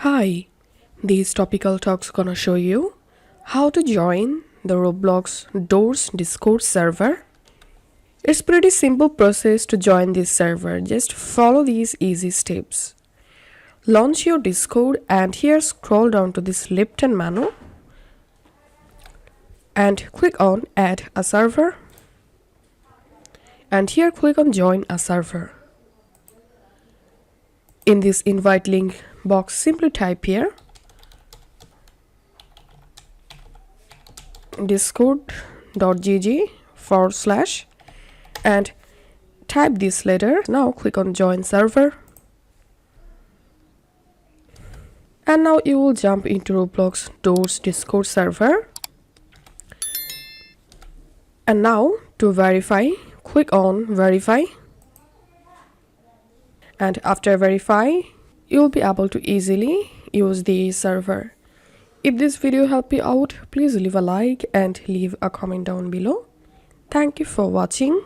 Hi, this topical talk's gonna show you how to join the Roblox Doors Discord server. It's pretty simple process to join this server. Just follow these easy steps. Launch your Discord and here scroll down to this left-hand menu and click on Add a Server. And here click on Join a Server. In this invite link box, simply type here discord.gg/ and type this letter. Now click on Join Server. And now you will jump into Roblox Doors Discord server. And now to verify, click on Verify. And after verify, you will be able to easily use the server. If this video helped you out, please leave a like and leave a comment down below. Thank you for watching.